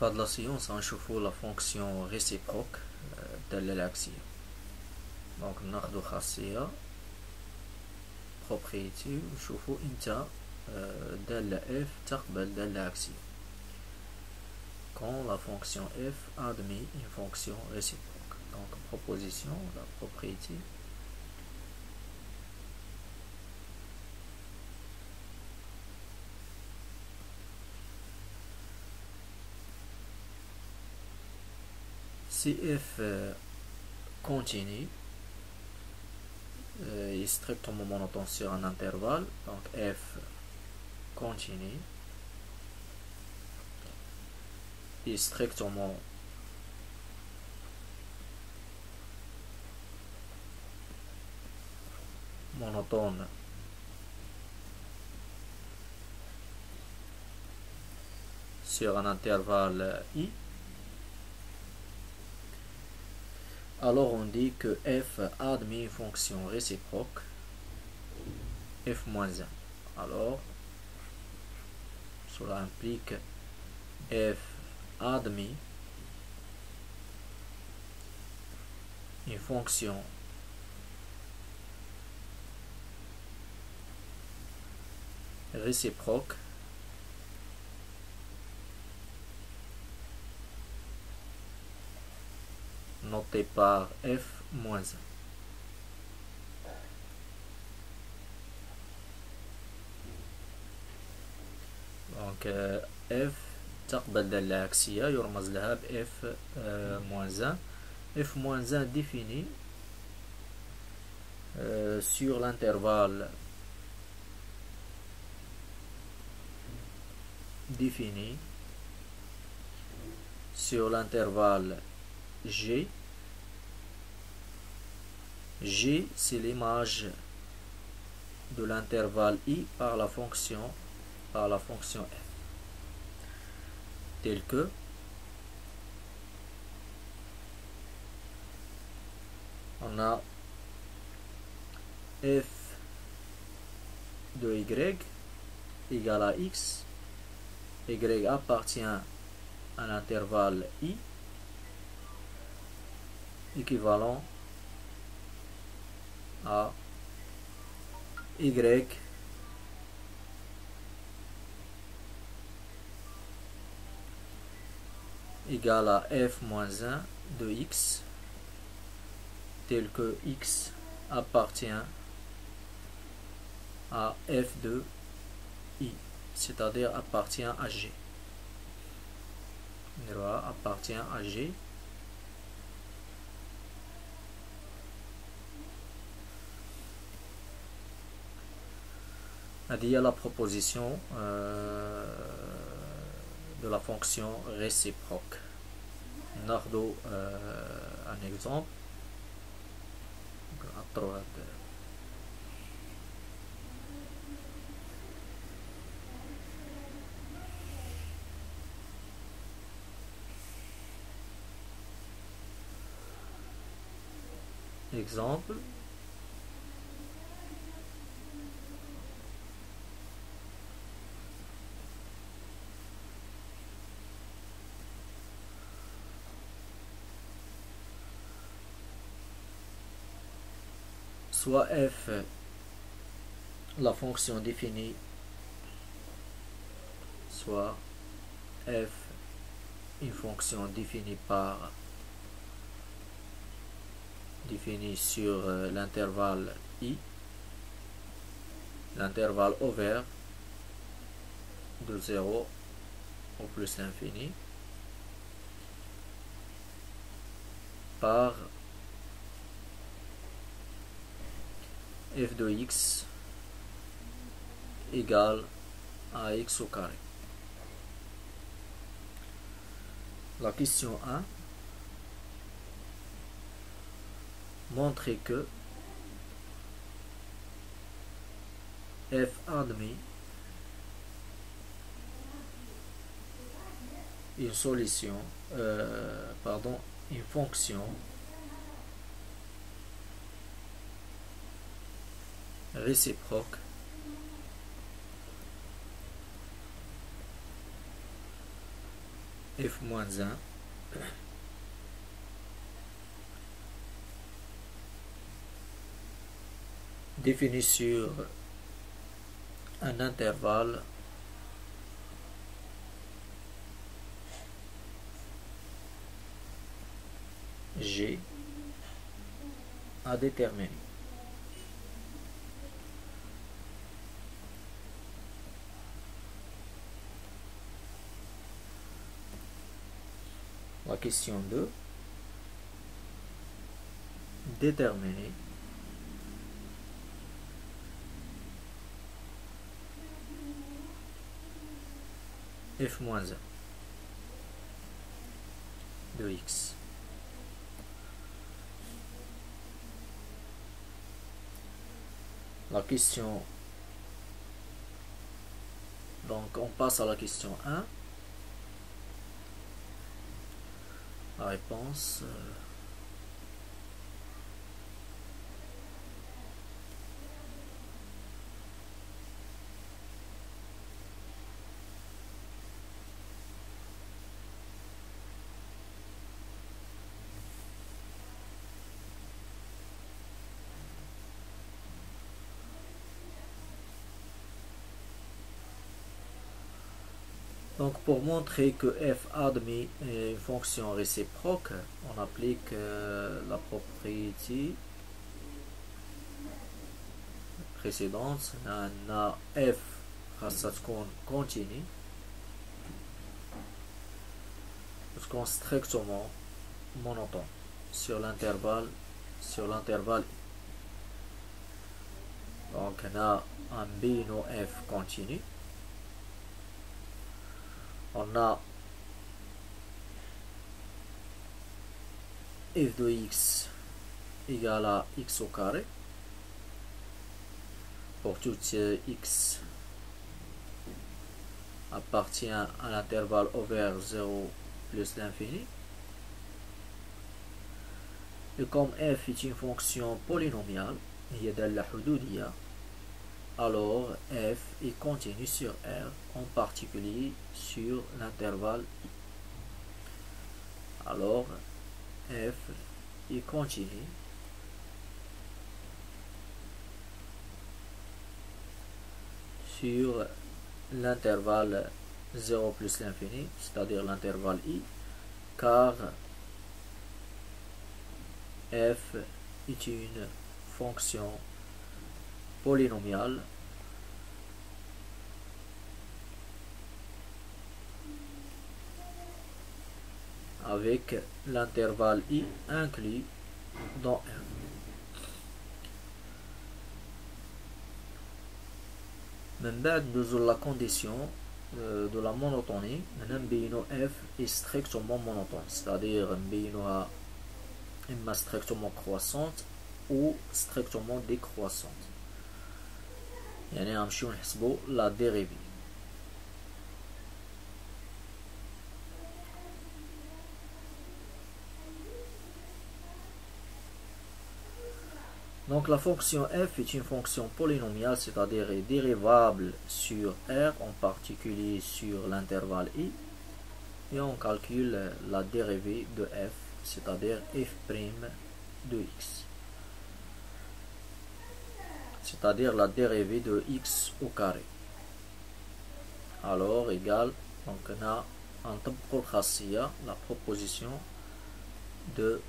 فهاد لا سيونس غنشوفو لا فونكسيون ريسيبروك الدالة العكسية. دونك ناخدو خاصية بروبريتي ونشوفو امتى دالة اف تقبل دالة عكسية. quand la fonction f admet une fonction réciproque. Donc proposition, la propriété. Si f continue, est strictement monotone sur un intervalle, donc f continue est strictement monotone sur un intervalle i, alors on dit que f admet une fonction réciproque f-1. Alors cela implique f admet une fonction réciproque notée par f-1. Donc f تقبل دالة عكسية يرمز لها ب f-1. f-1 défini sur l'intervalle g. G c'est l'image de l'intervalle i par la fonction f, tel que on a f de y égale à x, y appartient à l'intervalle i équivalent à y égale à f-1 de x, tel que x appartient à f de i, c'est-à-dire appartient à g. Appartient à g. Il y a la proposition de la fonction réciproque. ناخدو un exemple. Exemple. Soit f, la fonction définie, soit f, une fonction définie sur l'intervalle i, l'intervalle ouvert de 0 au plus l'infini, par f de x égale à x au carré. La question 1 montre que f admet une solution, une fonction réciproque f moins 1 défini sur un intervalle G à déterminer. La question 2, déterminer f moins 1 de x. La question, donc on passe à la question 1. La réponse donc pour montrer que f admis est une fonction réciproque, on applique la propriété précédente. On a f خاصة تكون continue تكون strictement monotone sur l'intervalle donc on a un bino f continu. On a f de x égale à x au carré pour tout x appartient à l'intervalle ouvert 0 plus l'infini. Et comme f est une fonction polynomiale, alors f est continu sur R, en particulier sur l'intervalle i. Alors f est continu sur l'intervalle 0 plus l'infini, c'est-à-dire l'intervalle i, car f est une fonction polynomiale avec l'intervalle i inclus dans R. من بعد نزول la condition de la monotonie, نبينو f est strictement monotone, c'est-à-dire نبينوها إما strictement croissante ou strictement décroissante. يعني غنمشيو نحسبو la dérivée. Donc la fonction f est une fonction polynomiale, c'est-à-dire est dérivable sur R, en particulier sur l'intervalle i, et on calcule la dérivée de f, c'est-à-dire f' de x, c'est-à-dire la dérivée de x au carré. Alors égale, donc on a en la proposition de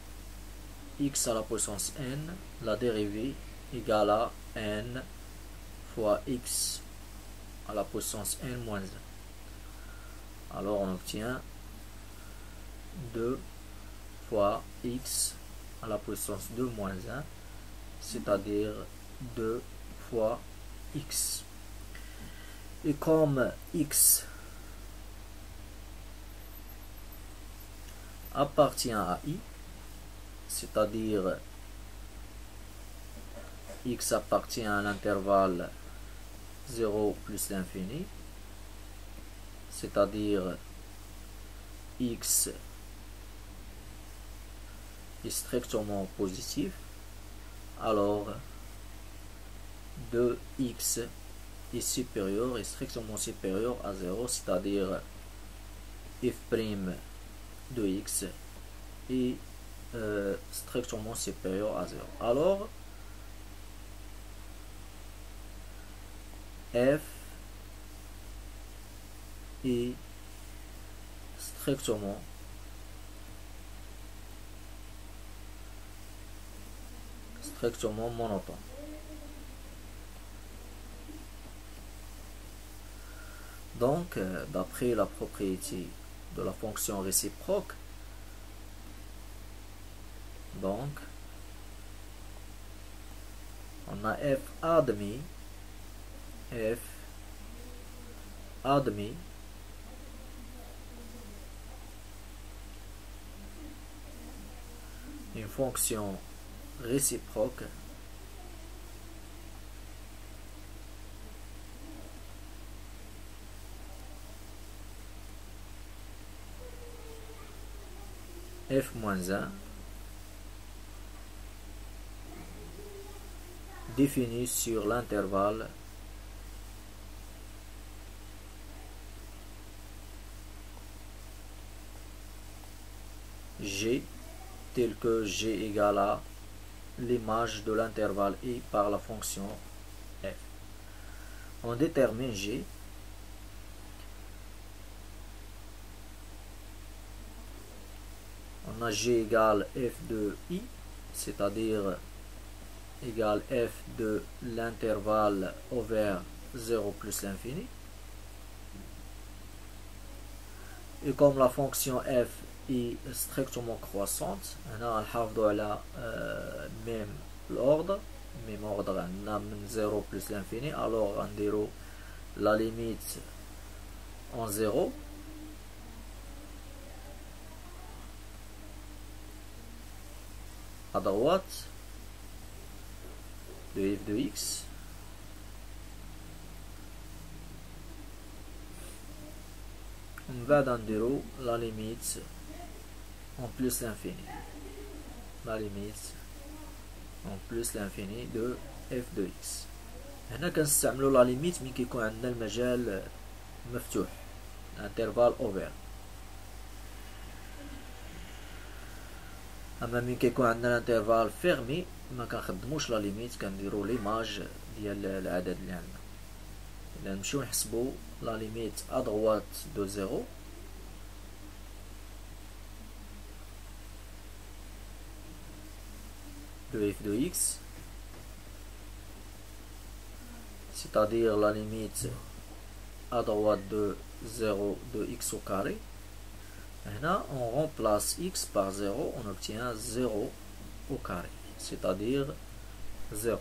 x à la puissance n, la dérivée égale à n fois x à la puissance n moins 1. Alors on obtient 2 fois x à la puissance 2 moins 1, c'est-à-dire 2 fois x. Et comme x appartient à i, c'est-à-dire x appartient à l'intervalle 0 plus l'infini, c'est-à-dire x est strictement positif, alors 2x est strictement supérieur à 0, c'est-à-dire f' de x est strictement supérieur à 0. Alors, f est strictement monotone. Donc, d'après la propriété de la fonction réciproque, donc, on a f admis une fonction réciproque f-1 définie sur l'intervalle g tel que g égale à l'image de l'intervalle i par la fonction f. On détermine g on a g égale f de i, c'est-à-dire égale f de l'intervalle ouvert 0 plus l'infini. Et comme la fonction f est strictement croissante, on a même ordre من 0 plus l'infini, alors on dira la limite en 0. À droite de f de x, on va dans la limite en plus l'infini, la limite en plus l'infini de f de x. هنا كنستعملوا لا ليميت ملي كيكون عندنا المجال مفتوح، انترفال اوفر. اما ملي كيكون عندنا الانترفال فيرمي ما كنخدموش لا ليميت، كنديروا ليماج ديال العدد اللي عندنا. اذا نمشيو نحسبوا لا ليميت ا droite de 0 de f de x, c'est-à-dire la limite à droite de 0 de x au carré. Maintenant, on remplace x par 0, on obtient 0 au carré, c'est-à-dire 0.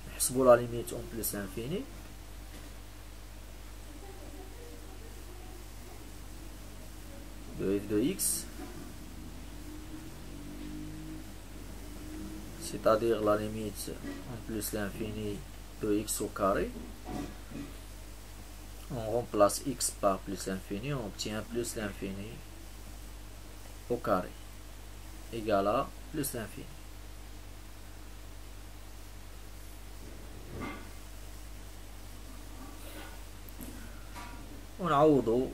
نحسبوا la limite en plus l'infini. De f de x, c'est-à-dire la limite en plus l'infini de x au carré. On remplace x par plus l'infini, on obtient plus l'infini au carré égal à plus l'infini. ونعوضوا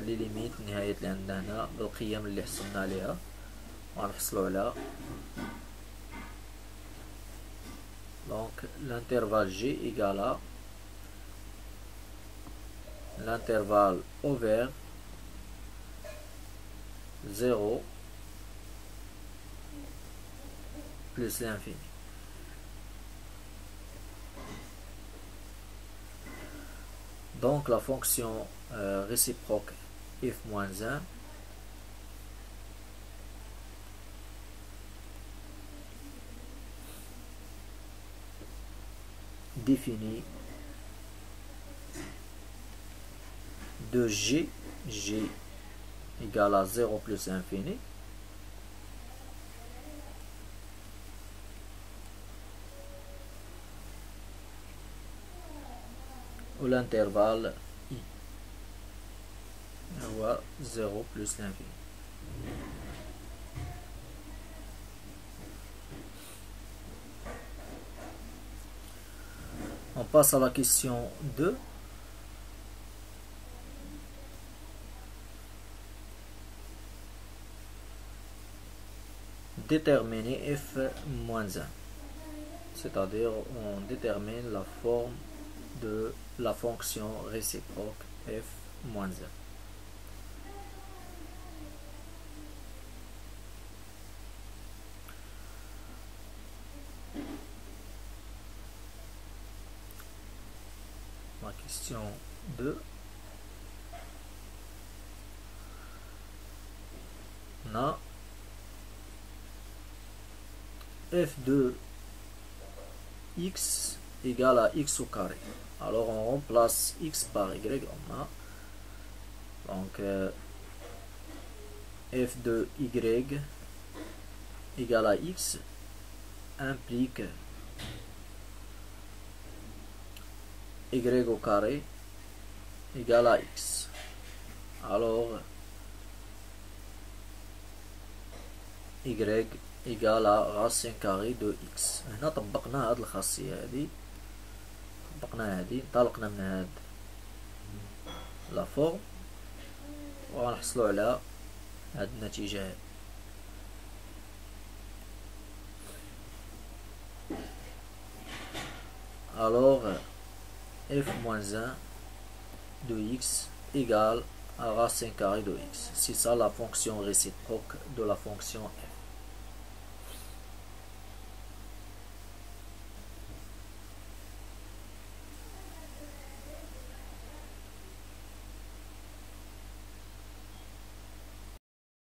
لي ليميت النهايات اللي عندنا هنا بالقيم اللي حصلنا عليها، وغنحصلوا على donc l'intervalle g égale à l'intervalle ouvert 0 plus l'infini. Donc la fonction réciproque f-1 définit de g égale à 0 plus infini, ou l'intervalle i ou 0 plus l'infini. On passe à la question 2. déterminer f moins 1. C'est-à-dire on détermine la forme de la fonction réciproque f moins 1. La question 2. On a f de x égale à x au carré. Alors on remplace x par y. On a donc f de y égale à x implique y au carré égale à x. Alors y égale à racine carrée de x. هنا طبقنا هاد الخاصية هادي، طبقنا هادي، انطلقنا من هاد لا فورم وغنحصلو على هاد النتيجة هادي. Alors f moins 1 de x égale à racine carrée de x. C'est ça la fonction réciproque de la fonction f.